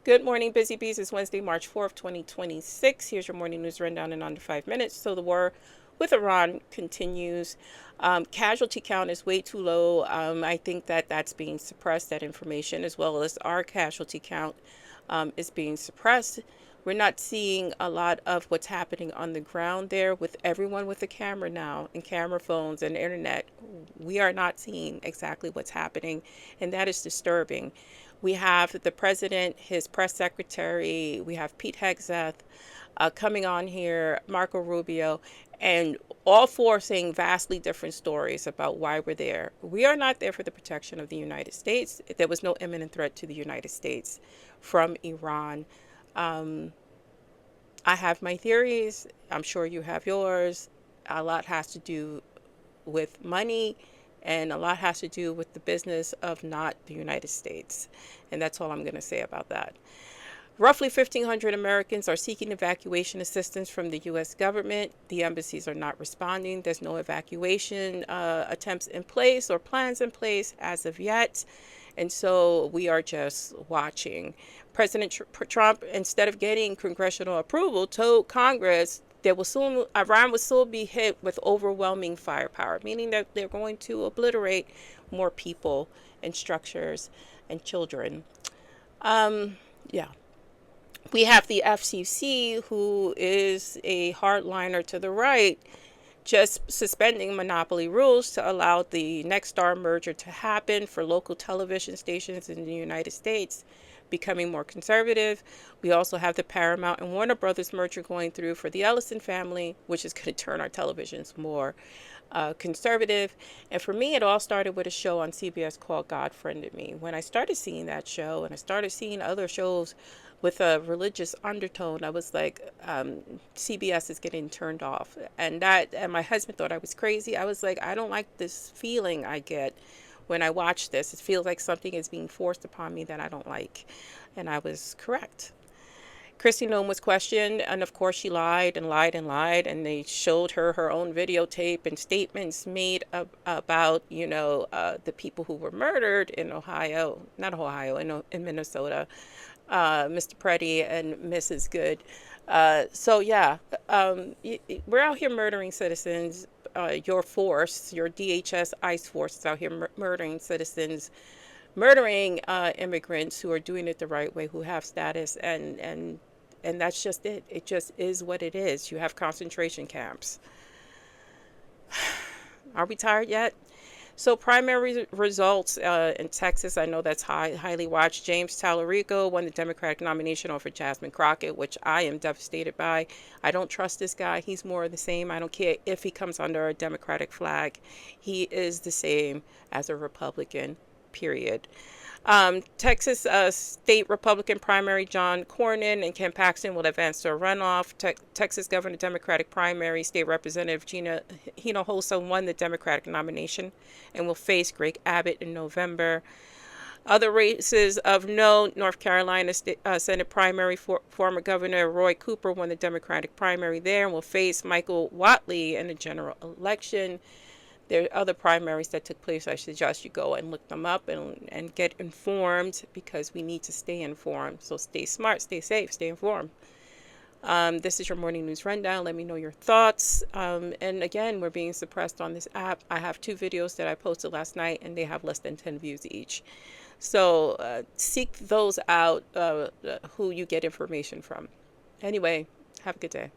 Good morning, Busy Bees. It's Wednesday, March 4th, 2026. Here's your morning news rundown in under 5 minutes. So the war with Iran continues. Casualty count is way too low. I think that that's being suppressed, that information, as well as our casualty count is being suppressed. We're not seeing a lot of what's happening on the ground there with everyone with a camera now and camera phones and internet. We are not seeing exactly what's happening, and that is disturbing. We have the president, his press secretary, we have Pete Hegseth coming on here, Marco Rubio, and all four saying vastly different stories about why we're there. We are not there for the protection of the United States. There was no imminent threat to the United States from Iran. Um, I have my theories. I'm sure you have yours. A lot has to do with money, and a lot has to do with the business of not the United States. And that's all I'm going to say about that. Roughly 1,500 Americans are seeking evacuation assistance from the U.S. government. The embassies are not responding. There's no evacuation attempts in place or plans in place as of yet. And so we are just watching. President Trump, instead of getting congressional approval, told Congress Iran will soon be hit with overwhelming firepower, meaning that they're going to obliterate more people and structures and children. Yeah. We have the FCC, who is a hardliner to the right, just suspending monopoly rules to allow the Nexstar merger to happen for local television stations in the United States, becoming more conservative. We also have the Paramount and Warner Brothers merger going through for the Ellison family, which is going to turn our televisions more conservative. And for me, it all started with a show on CBS called God Friended Me. When I started seeing that show and I started seeing other shows with a religious undertone, I was like, CBS is getting turned off. And my husband thought I was crazy. I was like, I don't like this feeling I get when I watch this. It feels like something is being forced upon me that I don't like. And I was correct. Kristi Noem was questioned, and of course she lied and lied and lied, and they showed her own videotape and statements made about, the people who were murdered in Ohio, not Ohio, in Minnesota, Mr. Preddy and Mrs. Good. So yeah, we're out here murdering citizens. Your force, your DHS ICE force is out here murdering citizens, murdering immigrants who are doing it the right way, who have status, and that's just it. It just is what it is. You have concentration camps. Are we tired yet? So primary results in Texas, I know that's highly watched. James Talarico won the Democratic nomination over Jasmine Crockett, which I am devastated by. I don't trust this guy. He's more of the same. I don't care if he comes under a Democratic flag. He is the same as a Republican, period. Texas state Republican primary, John Cornyn and Ken Paxton will advance to a runoff. Texas Governor Democratic primary, State Representative Gina Hinojosa won the Democratic nomination and will face Greg Abbott in November. Other races of note: North Carolina Senate primary, former Governor Roy Cooper won the Democratic primary there and will face Michael Whatley in the general election. There are other primaries that took place. I suggest you go and look them up and get informed, because we need to stay informed. So stay smart, stay safe, stay informed. This is your morning news rundown. Let me know your thoughts. And again, we're being suppressed on this app. I have 2 videos that I posted last night, and they have less than 10 views each. So seek those out who you get information from. Anyway, have a good day.